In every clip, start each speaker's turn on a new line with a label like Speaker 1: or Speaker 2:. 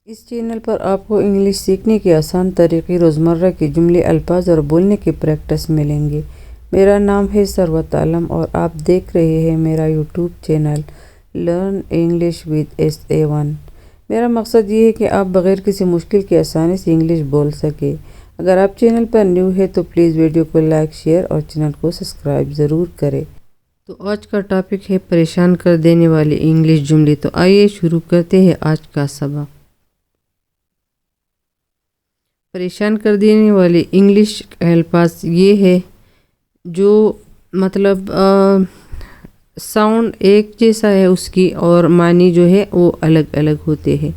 Speaker 1: اس channel پر آپ کو English سیکھنے کے آسان طریقے، روزمرہ کے جملے، الفاظ اور بولنے کی پریکٹس ملیں گے۔ میرا نام ہے ثروت عالم اور آپ دیکھ رہے ہیں میرا YouTube channel learn English with SA1۔ میرا مقصد یہ ہے کہ آپ بغیر کسی مشکل کے آسانی سے انگلش بول سکیں۔ اگر آپ چینل پر نیو ہیں تو پلیز ویڈیو کو لائک، شیئر اور چینل کو سبسکرائب ضرور کریں۔ تو آج کا ٹاپک ہے پریشان کر دینے والے انگلش جملے۔ تو آئیے شروع کرتے ہیں آج کا سبق۔ پریشان کر دینے والے انگلش الفاظ یہ ہے جو مطلب ساؤنڈ ایک جیسا ہے اس کی اور معنی جو ہے وہ الگ الگ ہوتے ہیں،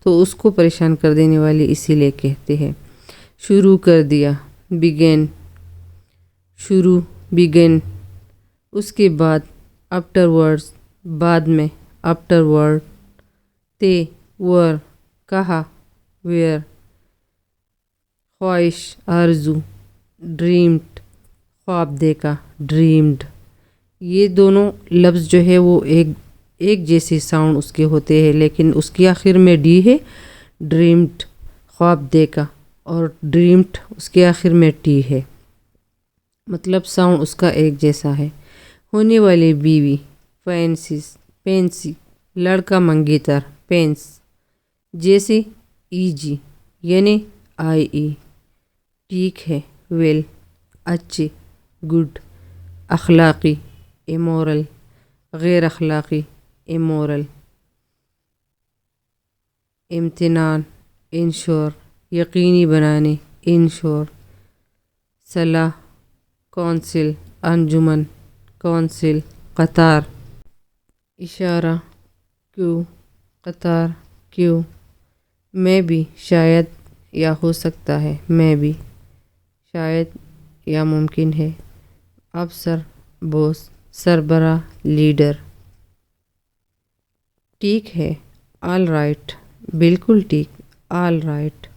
Speaker 1: تو اس کو پریشان کر دینے والے اسی لیے کہتے ہیں۔ شروع کر دیا، بگن، شروع، بگن۔ اس کے بعد آفٹر ورڈز، بعد میں، آفٹر ورڈ۔ تے، ور، کہا، ویئر۔ خواہش، آرزو، ڈریمڈ، خواب دیکھا، ڈریمڈ۔ یہ دونوں لفظ جو ہے وہ ایک جیسے ساؤنڈ اس کے ہوتے ہیں، لیکن اس کی آخر میں ڈی ہے، ڈریمڈ، خواب دیکھا، اور ڈریمڈ اس کے آخر میں ٹی ہے، مطلب ساؤنڈ اس کا ایک جیسا ہے۔ ہونے والی بیوی، پینسی، لڑکا منگیتر، پینس۔ جیسے ایجی یعنی IE، ٹھیک ہے، ویل، اچھے، گڈ، اخلاقی، امورل، غیر اخلاقی، امورل۔ امتنان، انشور، یقینی بنانے، انشور۔ صلاح، کونسل، انجمن، کونسل، قطار۔ اشارہ، کیوں، قطار، کیوں۔ میں بھی، شاید یا ہو سکتا ہے، میں بھی، شاید یا ممکن ہے۔ افسر، بوس، سربراہ، لیڈر۔ ٹھیک ہے، آل رائٹ، بالکل ٹھیک، آل رائٹ۔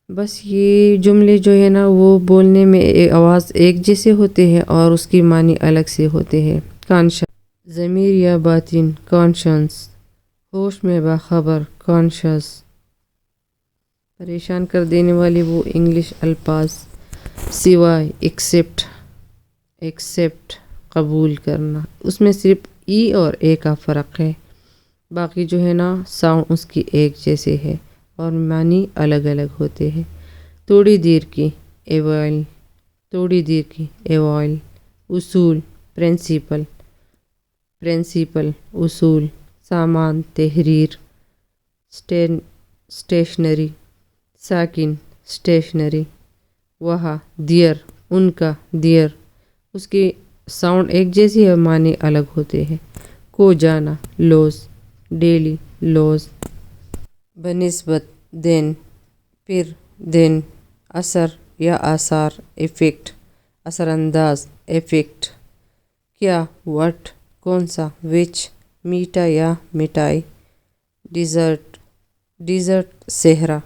Speaker 1: بس یہ جملے جو ہے نا وہ بولنے میں آواز ایک جیسے ہوتے ہیں اور اس کی معنی الگ سے ہوتے ہیں۔ کانشس، ضمیر یا باطن، کانشنس، ہوش میں باخبر، کانشس۔ پریشان کر دینے والے وہ انگلش الفاظ، سوائے، ایکسیپٹ، قبول کرنا۔ اس میں صرف ای اور اے کا فرق ہے، باقی جو ہے نا ساؤنڈ اس کی ایک جیسے ہے اور معنی الگ الگ ہوتے ہیں۔ تھوڑی دیر کی، ایوائل، تھوڑی دیر کی، ایوائل۔ اصول، پرنسپل، اصول۔ سامان، تحریر، اسٹیشنری، ساکن، اسٹیشنری۔ وہاں، دیئر، ان کا، دیئر۔ اس کی ساؤنڈ ایک جیسی ہے، معنی الگ ہوتے ہیں۔ کو جانا، لوز، ڈیلی، لوز۔ بنسبت، دین، پھر، دین۔ اثر یا آثار، ایفیکٹ، اثر انداز، ایفیکٹ۔ کیا، وٹ، کون سا، وچ۔ میٹھا یا مٹھائی، ڈیزرٹ، صحرا۔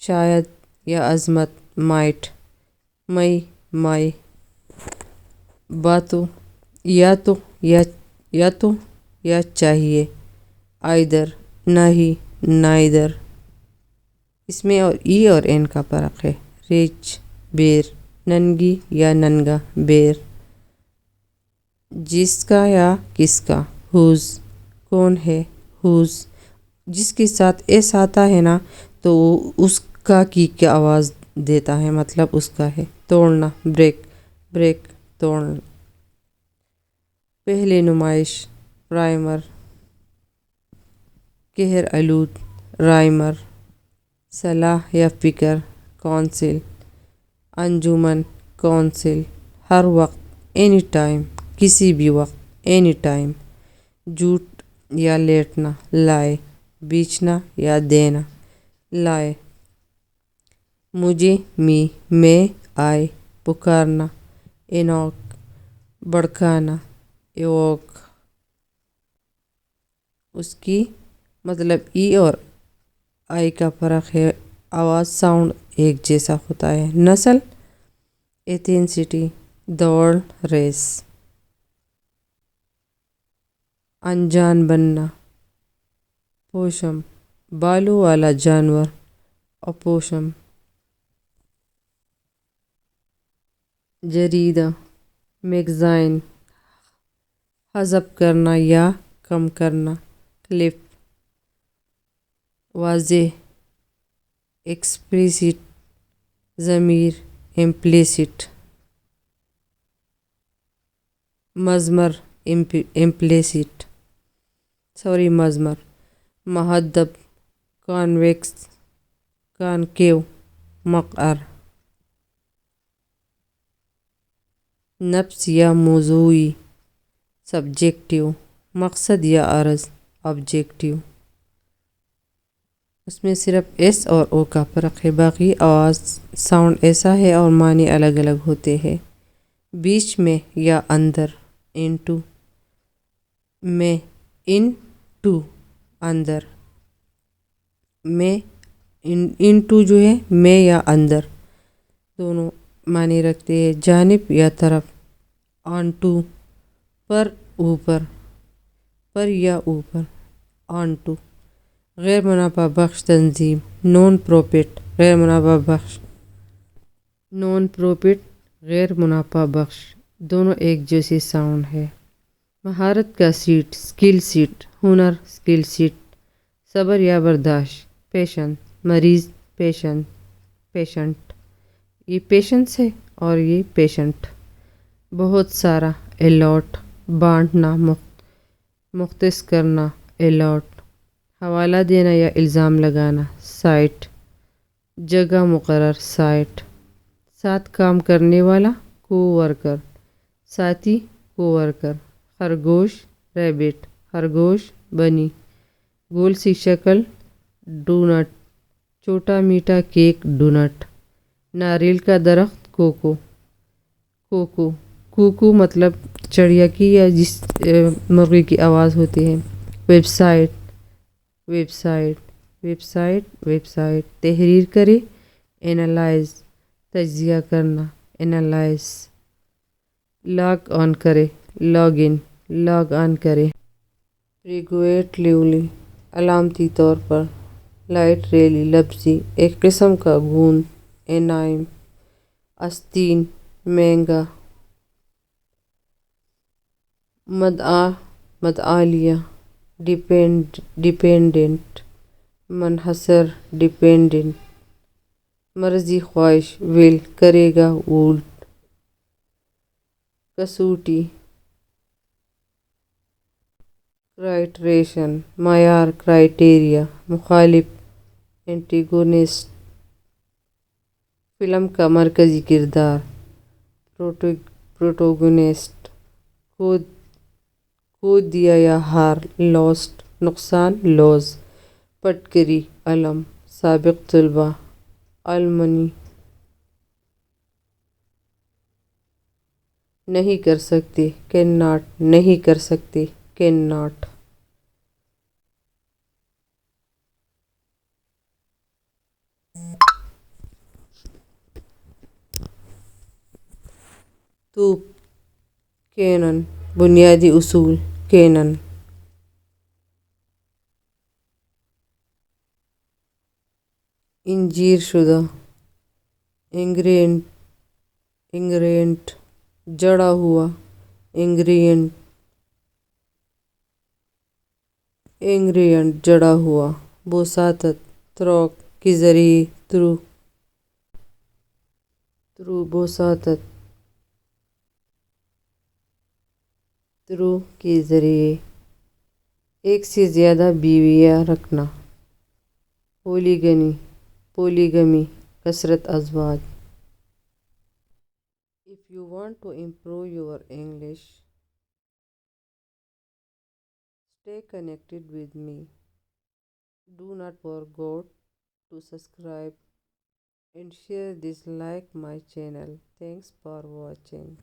Speaker 1: شاید یا عظمت، مائٹ۔ مئی، مائی۔ باتوں، یا تو یا چاہیے۔ آئدر، نہیں، نائدر۔ اس میں اور ای اور این کا فرق ہے۔ ریچ، بیر۔ ننگی یا ننگا، بیر۔ جس کا یا کس کا، ہوز۔ کون ہے، ہوز۔ جس کے ساتھ ایس آتا ہے نا تو وہ اس کا کی آواز دیتا ہے، مطلب اس کا ہے۔ توڑنا، بریک، توڑنا۔ پہلے نمائش، پرائمر۔ قہر آلود، رائمر۔ صلاح یا فکر، کونسل۔ انجمن، کونسل۔ ہر وقت، اینی ٹائم، کسی بھی وقت، اینی ٹائم۔ جھوٹ یا لیٹنا، لائے۔ بیچنا یا دینا، لائے۔ مجھے، میں، آئے۔ پکارنا، انوک۔ بھڑکانا، ایووک۔ اس کی مطلب ای اور آئی کا فرق ہے، آواز ساؤنڈ ایک جیسا ہوتا ہے۔ نسل، ایتھنسٹی، دوڑ، ریس۔ انجان بننا، پوشم، بالوں والا جانور opossum. جریدہ میگزائن حذف کرنا یا کم کرنا. کلپ واضح ایکسپریسٹ ضمیر امپلیسٹ. مضمر مضمر مہذب کانویکس کانکیو مقعر. نفس یا موضوعی سبجیکٹیو مقصد یا عرض آبجیکٹیو. اس میں صرف ایس اور او کا فرق ہے، باقی آواز ساؤنڈ ایسا ہے اور معنی الگ الگ ہوتے ہیں. بیچ میں یا اندر انٹو میں انٹو اندر میں انٹو جو ہے میں یا اندر دونوں معنی رکھتے ہیں. جانب یا طرف آنٹو پر اوپر پر یا اوپر آنٹو. غیر منافع بخش تنظیم نون پروفٹ غیر منافع بخش نون پروفٹ غیر منافع بخش دونوں ایک جیسی ساؤنڈ ہے. مہارت کا سیٹ اسکل سیٹ ہنر اسکل سیٹ. صبر یا برداشت پیشنس. مریض پیشنٹ یہ پیشنس ہے اور یہ پیشنٹ. بہت سارا الاٹ بانٹنا مختص کرنا الاٹ. حوالہ دینا یا الزام لگانا سائٹ. جگہ مقرر سائٹ. ساتھ کام کرنے والا کو ورکر ساتھی کو ورکر. خرگوش ریبٹ خرگوش بنی. گول سی شکل ڈونٹ. چھوٹا میٹھا کیک ڈونٹ. ناریل کا درخت کوکو کوکو مطلب چڑیا کی یا جس مرغی کی آواز ہوتی ہے. ویب سائٹ تحریر کرے اینالائز تجزیہ کرنا اینالائز. لاگ آن کرے لاگ آن کرے. ریگولیٹلی علامتی طور پر. لائٹ ریلی لفظی ایک قسم کا گوند اینائم. آستین مہنگا. مدعالیہ ڈیپینڈنٹ منحصر ڈیپینڈنٹ. مرضی خواہش ول کرے گا وولڈ. کسوٹی کرائٹریشن معیار کرائٹیریا. مخالف اینٹیگونسٹ. فلم کا مرکزی کردار پروٹوگونسٹ. کھو دیا یا ہار لاسٹ نقصان لوز. پٹکری علم. سابق طلبہ المنی. نہیں کر سکتے کین ناٹ نہیں کر سکتے کین ناٹ. توپ کینن بنیادی اصول کینن. انجیر شدہ انگریڈینٹ جڑا ہوا انگریڈینٹ جڑا ہوا. بوساطت تروک کے ذریعے تھرو بوساطت تھرو کے ذریعے. ایک سے زیادہ بیویاں رکھنا. پولیگمی کثرت ازواج. If you want to improve your English, stay connected with me. Do not forget to subscribe and share this like my channel. Thanks for watching.